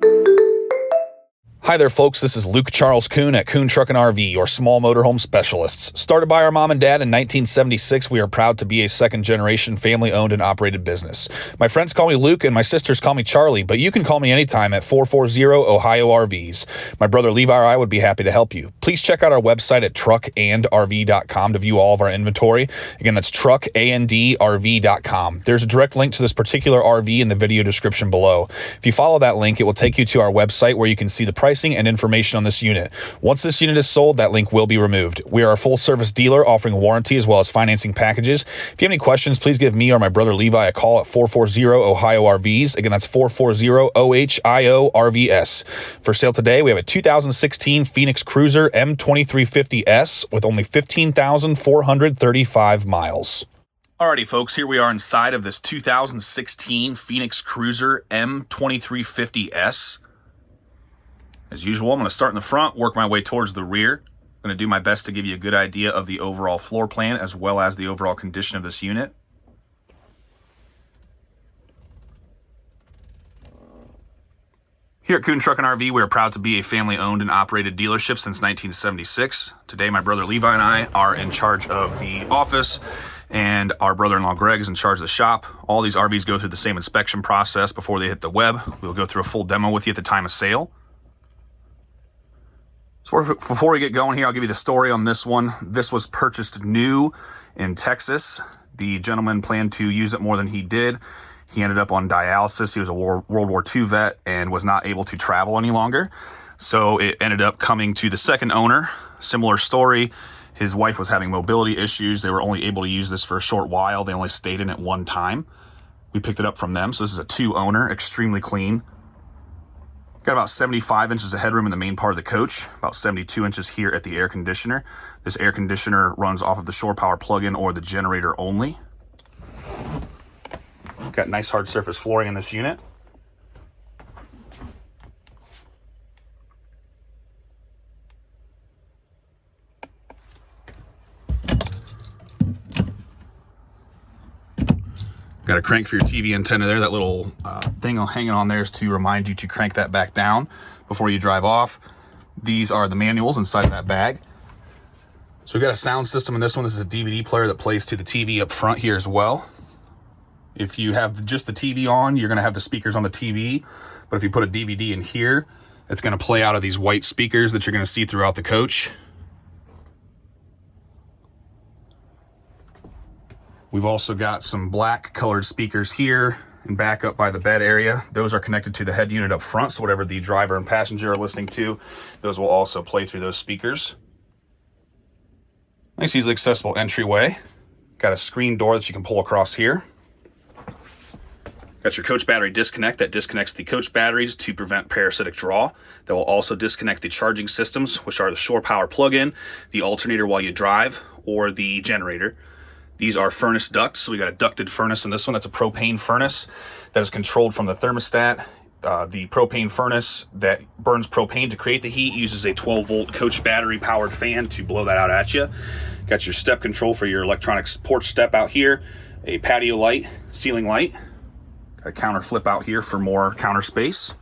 Hi there, folks. This is Luke Charles Kuhn at Kuhn Truck and RV, your small motorhome specialists. Started by our mom and dad in 1976, we are proud to be a second-generation family-owned and operated business. My friends call me Luke, and my sisters call me Charlie, but you can call me anytime at 440-OHIO-RVs. My brother Levi or I would be happy to help you. Please check out our website at truckandrv.com to view all of our inventory. Again, that's truckandrv.com. There's a direct link to this particular RV in the video description below. If you follow that link, it will take you to our website where you can see the pricing and information on this unit. Once this unit is sold, that link will be removed. We are a full-service dealer offering warranty as well as financing packages. If you have any questions, please give me or my brother Levi a call at 440-OHIO-RVs. Again, that's 440-OHIO-RVS. For sale today, we have a 2016 Phoenix Cruiser M-2350S with only 15,435 miles. Alrighty, folks, here we are inside of this 2016 Phoenix Cruiser M-2350S. As usual, I'm going to start in the front, work my way towards the rear. I'm going to do my best to give you a good idea of the overall floor plan as well as the overall condition of this unit. Here at Kuhn Truck and RV, we are proud to be a family-owned and operated dealership since 1976. Today, my brother Levi and I are in charge of the office, and our brother-in-law Greg is in charge of the shop. All these RVs go through the same inspection process before they hit the web. We'll go through a full demo with you at the time of sale. So before we get going here, I'll give you the story on this one. This was purchased new in Texas. The gentleman planned to use it more than he did. He ended up on dialysis. He was a World War II vet and was not able to travel any longer. So it ended up coming to the second owner. Similar story. His wife was having mobility issues. They were only able to use this for a short while. They only stayed in it one time. We picked it up from them. So this is a two-owner, extremely clean. Got about 75 inches of headroom in the main part of the coach, about 72 inches here at the air conditioner. This air conditioner runs off of the shore power plug-in or the generator only. Got nice hard surface flooring in this unit. Got a crank for your TV antenna there. That little thing hanging on there is to remind you to crank that back down before you drive off. These are the manuals inside of that bag. So we've got a sound system in this one. This is a DVD player that plays to the TV up front here as well. If you have just the TV on, you're going to have the speakers on the TV. But if you put a DVD in here, it's going to play out of these white speakers that you're going to see throughout the coach. We've also got some black colored speakers here and back up by the bed area. Those are connected to the head unit up front, so whatever the driver and passenger are listening to, those will also play through those speakers. Nice easily accessible entryway. Got a screen door that you can pull across here. Got your coach battery disconnect that disconnects the coach batteries to prevent parasitic draw. That will also disconnect the charging systems, which are the shore power plug-in, the alternator while you drive, or the generator. These are furnace ducts. So we got a ducted furnace in this one. That's a propane furnace that is controlled from the thermostat. The propane furnace that burns propane to create the heat uses a 12-volt coach battery powered fan to blow that out at you. Got your step control for your electronic porch step out here, a patio light, ceiling light. Got a counter flip out here for more counter space.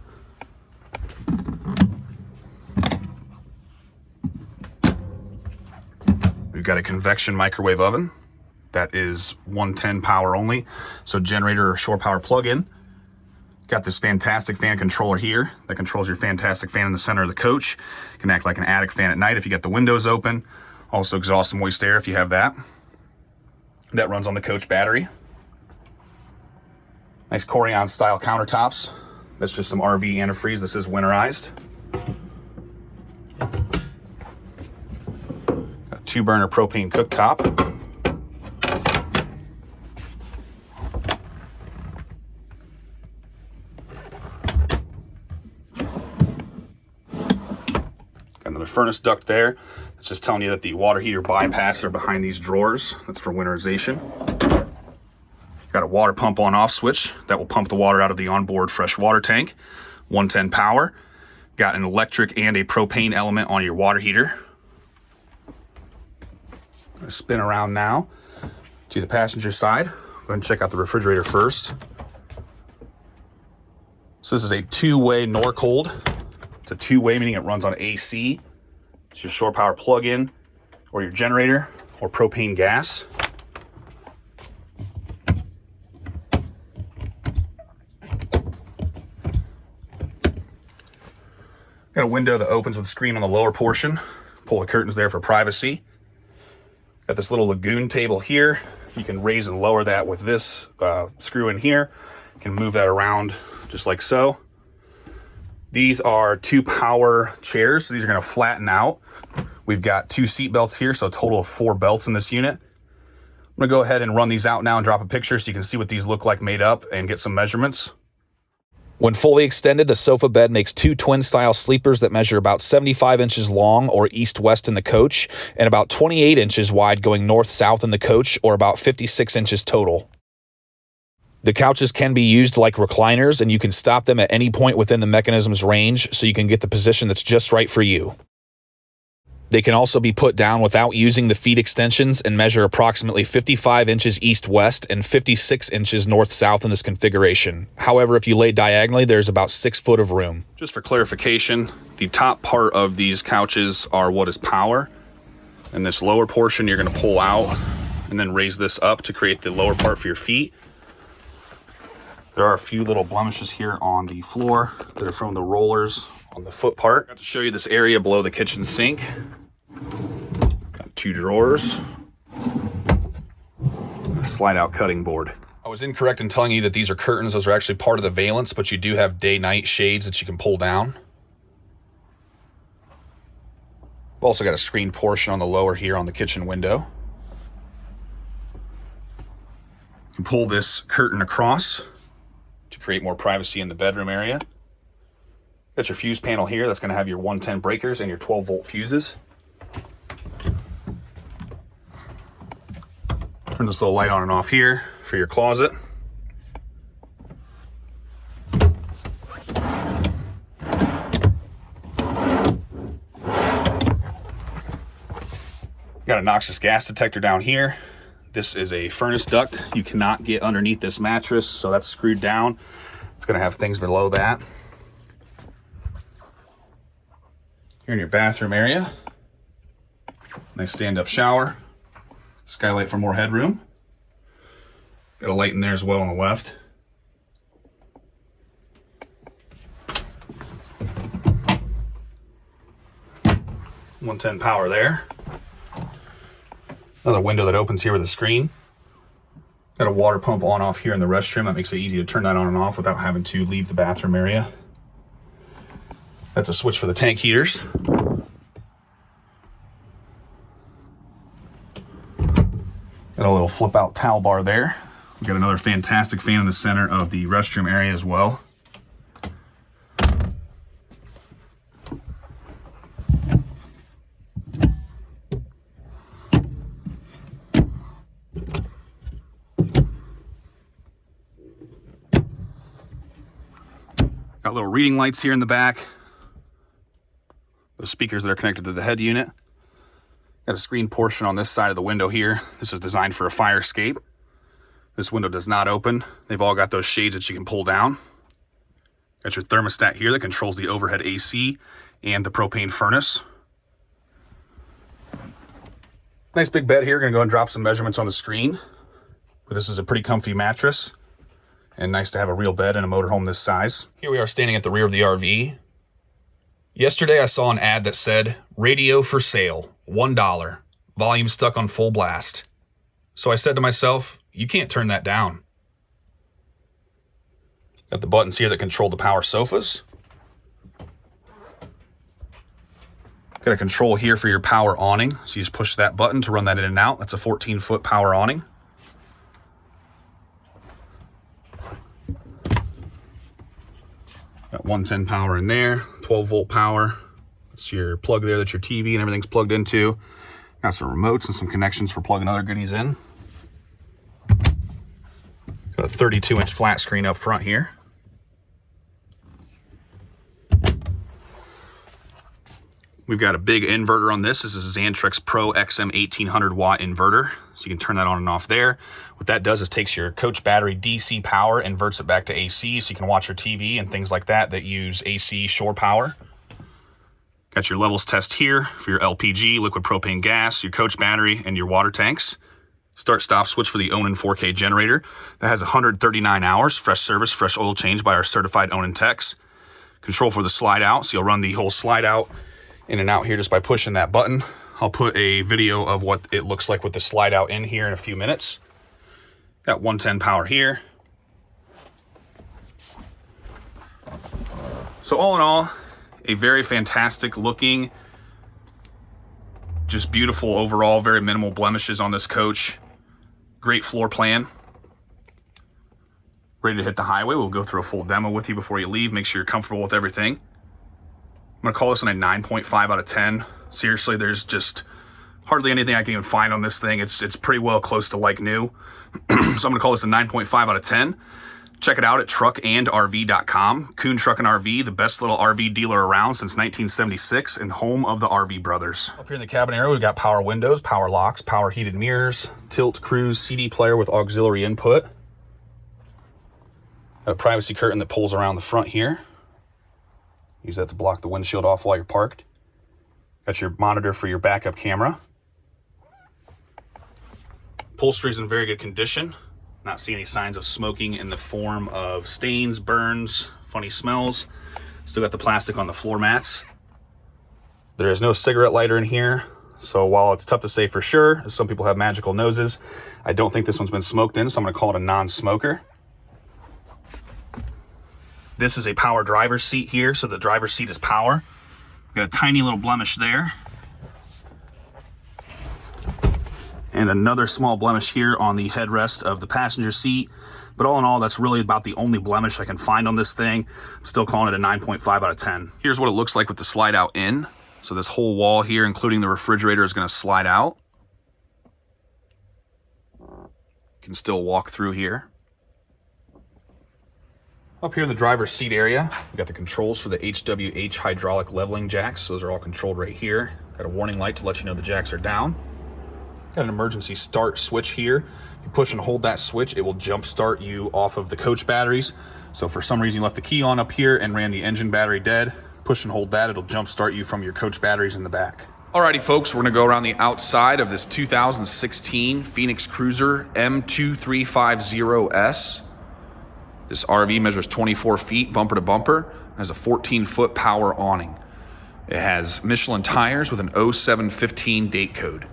We've got a convection microwave oven. That is 110 power only, so generator or shore power plug-in. Got this fantastic fan controller here that controls your fantastic fan in the center of the coach. Can act like an attic fan at night if you get the windows open. Also exhaust moist air if you have that. That runs on the coach battery. Nice Corian style countertops. That's just some RV antifreeze. This is winterized. Got a 2-burner propane cooktop. Another furnace duct there. It's just telling you that the water heater bypass are behind these drawers. That's for winterization. Got a water pump on off switch that will pump the water out of the onboard fresh water tank. 110 power. Got an electric and a propane element on your water heater. Gonna spin around now to the passenger side. Go ahead and check out the refrigerator first. So this is a two-way nor cold. It's a two-way, meaning it runs on AC. It's your shore power plug-in or your generator or propane gas. Got a window that opens with a screen on the lower portion. Pull the curtains there for privacy. Got this little lagoon table here. You can raise and lower that with this screw in here. You can move that around just like so. These are 2 power chairs, so these are going to flatten out. We've got 2 seat belts here, so a total of 4 belts in this unit. I'm going to go ahead and run these out now and drop a picture so you can see what these look like made up and get some measurements. When fully extended, the sofa bed makes 2 twin-style sleepers that measure about 75 inches long or east-west in the coach, and about 28 inches wide going north-south in the coach, or about 56 inches total. The couches can be used like recliners, and you can stop them at any point within the mechanism's range so you can get the position that's just right for you. They can also be put down without using the feet extensions and measure approximately 55 inches east-west and 56 inches north-south in this configuration. However, if you lay diagonally, there's about 6 foot of room. Just for clarification, the top part of these couches are what is power, and this lower portion you're going to pull out and then raise this up to create the lower part for your feet. There are a few little blemishes here on the floor that are from the rollers on the foot part. I got to show you this area below the kitchen sink. Got 2 drawers, a slide out cutting board. I was incorrect in telling you that these are curtains. Those are actually part of the valance, but you do have day-night shades that you can pull down. We've also got a screened portion on the lower here on the kitchen window. You can pull this curtain across to create more privacy in the bedroom area. Got your fuse panel here. That's going to have your 110 breakers and your 12-volt fuses. Turn this little light on and off here for your closet. Got a noxious gas detector down here. This is a furnace duct. You cannot get underneath this mattress, so that's screwed down. It's going to have things below that. Here in your bathroom area, nice stand-up shower, skylight for more headroom. Got a light in there as well on the left. .110 power there. Another window that opens here with a screen. Got a water pump on off here in the restroom. That makes it easy to turn that on and off without having to leave the bathroom area. That's a switch for the tank heaters. Got a little flip out towel bar there. We got another fantastic fan in the center of the restroom area as well. Got little reading lights here in the back. Those speakers that are connected to the head unit. Got a screen portion on this side of the window here. This is designed for a fire escape. This window does not open. They've all got those shades that you can pull down. Got your thermostat here that controls the overhead AC and the propane furnace. Nice big bed here. Gonna go and drop some measurements on the screen. But this is a pretty comfy mattress and nice to have a real bed in a motorhome this size. Here we are standing at the rear of the RV. Yesterday I saw an ad that said, radio for sale, $1, volume stuck on full blast. So I said to myself, you can't turn that down. Got the buttons here that control the power sofas. Got a control here for your power awning. So you just push that button to run that in and out. That's a 14-foot power awning. Got 110 power in there, 12-volt power. That's your plug there, that's your TV and everything's plugged into. Got some remotes and some connections for plugging other goodies in. Got a 32-inch flat screen up front here. We've got a big inverter on this. This is a Xantrex Pro XM 1800 watt inverter. So you can turn that on and off there. What that does is takes your coach battery DC power, inverts it back to AC so you can watch your TV and things like that that use AC shore power. Got your levels test here for your LPG, liquid propane gas, your coach battery, and your water tanks. Start stop switch for the Onan 4K generator. That has 139 hours, fresh service, fresh oil change by our certified Onan techs. Control for the slide out, so you'll run the whole slide out in and out here just by pushing that button. I'll put a video of what it looks like with the slide out in here in a few minutes. Got 110 power here. So all in all, a very fantastic looking, just beautiful overall, very minimal blemishes on this coach. Great floor plan. Ready to hit the highway. We'll go through a full demo with you before you leave. Make sure you're comfortable with everything. I'm gonna call this one a 9.5 out of 10. Seriously, there's just hardly anything I can even find on this thing. It's pretty well close to like new. So I'm gonna call this a 9.5 out of 10. Check it out at truckandrv.com. Kuhn Truck and RV, the best little RV dealer around since 1976 and home of the RV brothers. Up here in the cabin area, we've got power windows, power locks, power heated mirrors, tilt, cruise, CD player with auxiliary input. Got a privacy curtain that pulls around the front here. Use that to block the windshield off while you're parked. Got your monitor for your backup camera. Upholstery's in very good condition. Not seeing any signs of smoking in the form of stains, burns, funny smells. Still got the plastic on the floor mats. There is no cigarette lighter in here. So while it's tough to say for sure, as some people have magical noses, I don't think this one's been smoked in, so I'm gonna call it a non-smoker. This is a power driver's seat here, so the driver's seat is power. Got a tiny little blemish there. And another small blemish here on the headrest of the passenger seat. But all in all, that's really about the only blemish I can find on this thing. I'm still calling it a 9.5 out of 10. Here's what it looks like with the slide out in. So this whole wall here, including the refrigerator, is gonna slide out. You can still walk through here. Up here in the driver's seat area, we got the controls for the HWH hydraulic leveling jacks. Those are all controlled right here. Got a warning light to let you know the jacks are down. Got an emergency start switch here. You push and hold that switch, it will jump start you off of the coach batteries. So if for some reason you left the key on up here and ran the engine battery dead, push and hold that, it'll jump start you from your coach batteries in the back. Alrighty folks, we're gonna go around the outside of this 2016 Phoenix Cruiser M-2350S. This RV measures 24 feet bumper to bumper, has a 14-foot power awning. It has Michelin tires with an 0715 date code.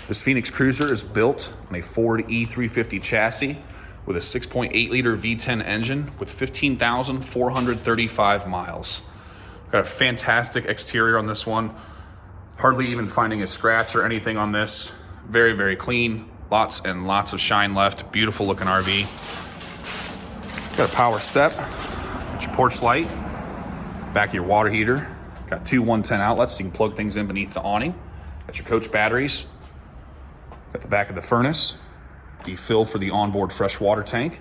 This Phoenix Cruiser is built on a Ford E350 chassis with a 6.8 liter V10 engine with 15,435 miles. Got a fantastic exterior on this one. Hardly even finding a scratch or anything on this. Very, very clean. Lots and lots of shine left. Beautiful looking RV. Got a power step, got your porch light, back of your water heater. Got two 110 outlets so you can plug things in beneath the awning. Got your coach batteries. Got the back of the furnace, the fill for the onboard fresh water tank.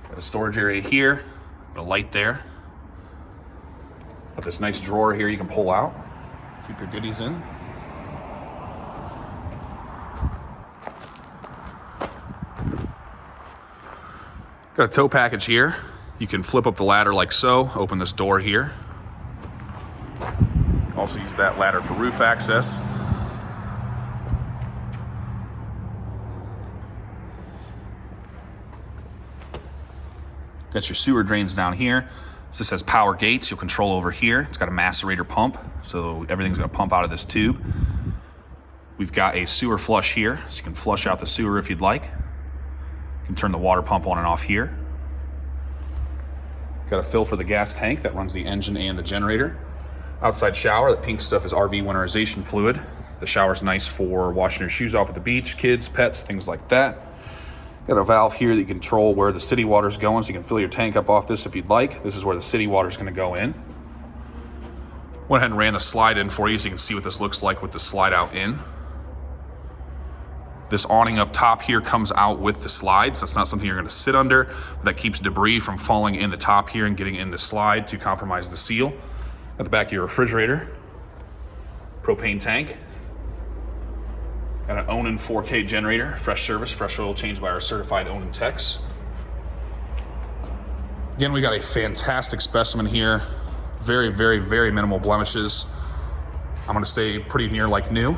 Got a storage area here, got a light there. Got this nice drawer here you can pull out, keep your goodies in. Got a tow package here. You can flip up the ladder like so, open this door here. Also use that ladder for roof access. Got your sewer drains down here. So this has power gates you'll control over here. It's got a macerator pump, so everything's gonna pump out of this tube. We've got a sewer flush here, so you can flush out the sewer if you'd like. You can turn the water pump on and off here. Got a fill for the gas tank that runs the engine and the generator. Outside shower, the pink stuff is RV winterization fluid. The shower's nice for washing your shoes off at the beach, kids, pets, things like that. Got a valve here that you control where the city water's going, so you can fill your tank up off this if you'd like. This is where the city water's gonna go in. Went ahead and ran the slide in for you so you can see what this looks like with the slide out in. This awning up top here comes out with the slide, so it's not something you're gonna sit under, but that keeps debris from falling in the top here and getting in the slide to compromise the seal. At the back of your refrigerator, propane tank. Got an Onan 4K generator, fresh service, fresh oil change by our certified Onan techs. Again, we got a fantastic specimen here. Very, very, very minimal blemishes. I'm gonna say pretty near like new.